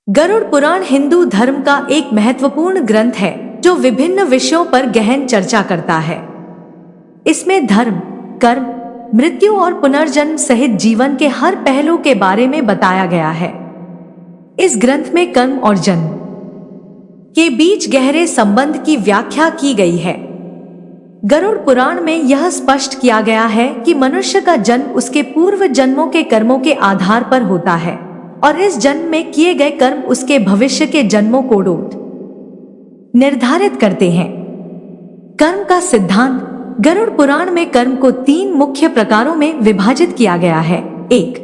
गरुड़ पुराण हिंदू धर्म का एक महत्वपूर्ण ग्रंथ है जो विभिन्न विषयों पर गहन चर्चा करता है। इसमें धर्म, कर्म, मृत्यु और पुनर्जन्म सहित जीवन के हर पहलू के बारे में बताया गया है। इस ग्रंथ में कर्म और जन्म के बीच गहरे संबंध की व्याख्या की गई है। गरुड़ पुराण में यह स्पष्ट किया गया है कि मनुष्य का जन्म उसके पूर्व जन्मों के कर्मों के आधार पर होता है और इस जन्म में किए गए कर्म उसके भविष्य के जन्मों को निर्धारित करते हैं। कर्म का सिद्धांत। गरुड़ पुराण में कर्म को 3 मुख्य प्रकारों में विभाजित किया गया है। 1.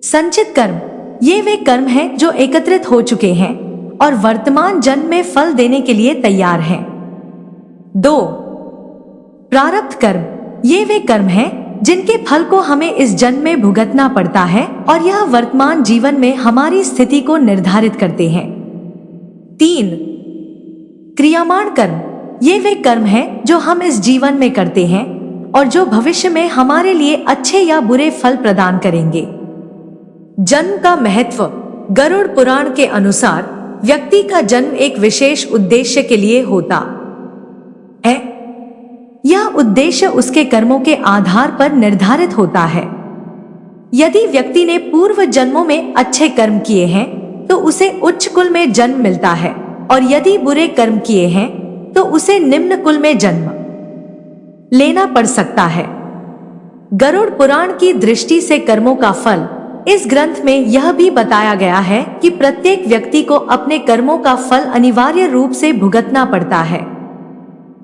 संचित कर्म। ये वे कर्म हैं जो एकत्रित हो चुके हैं और वर्तमान जन्म में फल देने के लिए तैयार हैं। 2. प्रारब्ध कर्म। ये वे कर्म हैं जिनके फल को हमें इस जन्म में भुगतना पड़ता है और यह वर्तमान जीवन में हमारी स्थिति को निर्धारित करते हैं। 3. क्रियामान कर्म। ये वे कर्म हैं जो हम इस जीवन में करते हैं और जो भविष्य में हमारे लिए अच्छे या बुरे फल प्रदान करेंगे। जन्म का महत्व। गरुड़ पुराण के अनुसार व्यक्ति का जन्म एक विशेष उद्देश्य के लिए होता है। यह उद्देश्य उसके कर्मों के आधार पर निर्धारित होता है। यदि व्यक्ति ने पूर्व जन्मों में अच्छे कर्म किए हैं तो उसे उच्च कुल में जन्म मिलता है और यदि बुरे कर्म किए हैं तो उसे निम्न कुल में जन्म लेना पड़ सकता है। गरुड़ पुराण की दृष्टि से कर्मों का फल। इस ग्रंथ में यह भी बताया गया है कि प्रत्येक व्यक्ति को अपने कर्मों का फल अनिवार्य रूप से भुगतना पड़ता है।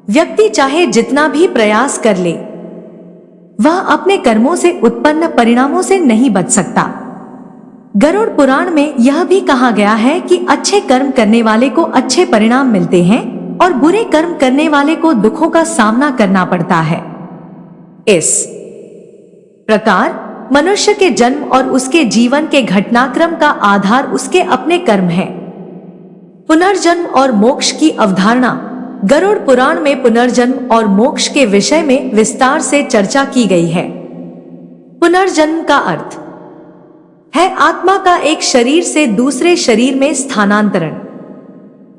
व्यक्ति चाहे जितना भी प्रयास कर ले, वह अपने कर्मों से उत्पन्न परिणामों से नहीं बच सकता। गरुड़ पुराण में यह भी कहा गया है कि अच्छे कर्म करने वाले को अच्छे परिणाम मिलते हैं और बुरे कर्म करने वाले को दुखों का सामना करना पड़ता है। इस प्रकार मनुष्य के जन्म और उसके जीवन के घटनाक्रम का आधार उसके अपने कर्म है। पुनर्जन्म और मोक्ष की अवधारणा। गरुड़ पुराण में पुनर्जन्म और मोक्ष के विषय में विस्तार से चर्चा की गई है। पुनर्जन्म का अर्थ है आत्मा का एक शरीर से दूसरे शरीर में स्थानांतरण।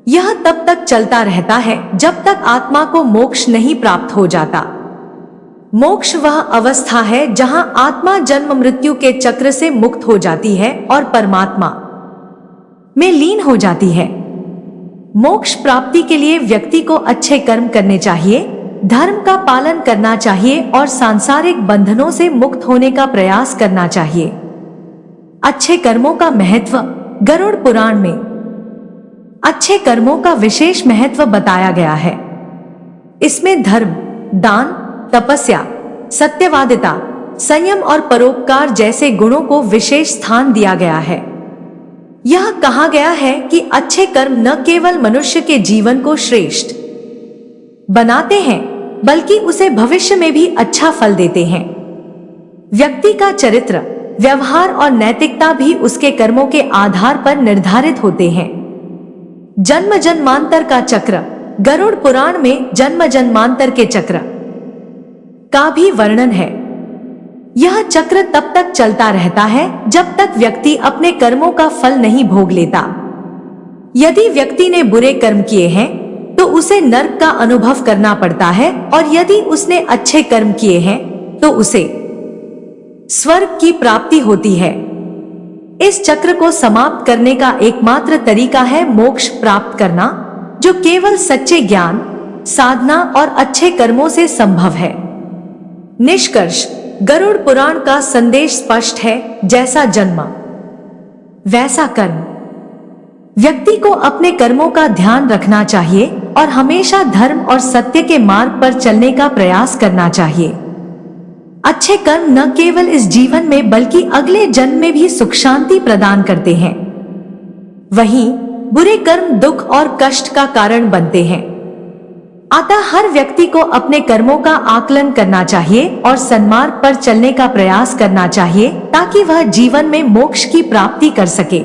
यह तब तक चलता रहता है जब तक आत्मा को मोक्ष नहीं प्राप्त हो जाता। मोक्ष वह अवस्था है जहां आत्मा जन्म मृत्यु के चक्र से मुक्त हो जाती है और परमात्मा में लीन हो जाती है। मोक्ष प्राप्ति के लिए व्यक्ति को अच्छे कर्म करने चाहिए, धर्म का पालन करना चाहिए और सांसारिक बंधनों से मुक्त होने का प्रयास करना चाहिए। अच्छे कर्मों का महत्व। गरुड़ पुराण में अच्छे कर्मों का विशेष महत्व बताया गया है। इसमें धर्म, दान, तपस्या, सत्यवादिता, संयम और परोपकार जैसे गुणों को विशेष स्थान दिया गया है। यह कहा गया है कि अच्छे कर्म न केवल मनुष्य के जीवन को श्रेष्ठ बनाते हैं बल्कि उसे भविष्य में भी अच्छा फल देते हैं। व्यक्ति का चरित्र, व्यवहार और नैतिकता भी उसके कर्मों के आधार पर निर्धारित होते हैं। जन्म जन्मांतर का चक्र। गरुड़ पुराण में जन्म जन्मांतर के चक्र का भी वर्णन है। यह चक्र तब तक चलता रहता है जब तक व्यक्ति अपने कर्मों का फल नहीं भोग लेता। यदि व्यक्ति ने बुरे कर्म किए हैं तो उसे नरक का अनुभव करना पड़ता है और यदि उसने अच्छे कर्म किए हैं तो उसे स्वर्ग की प्राप्ति होती है। इस चक्र को समाप्त करने का एकमात्र तरीका है मोक्ष प्राप्त करना, जो केवल सच्चे ज्ञान, साधना और अच्छे कर्मों से संभव है। निष्कर्ष। गरुड़ पुराण का संदेश स्पष्ट है, जैसा जन्म वैसा कर्म। व्यक्ति को अपने कर्मों का ध्यान रखना चाहिए और हमेशा धर्म और सत्य के मार्ग पर चलने का प्रयास करना चाहिए। अच्छे कर्म न केवल इस जीवन में बल्कि अगले जन्म में भी सुख शांति प्रदान करते हैं। वहीं बुरे कर्म दुख और कष्ट का कारण बनते हैं। अतः हर व्यक्ति को अपने कर्मों का आकलन करना चाहिए और सन्मार्ग पर चलने का प्रयास करना चाहिए ताकि वह जीवन में मोक्ष की प्राप्ति कर सके।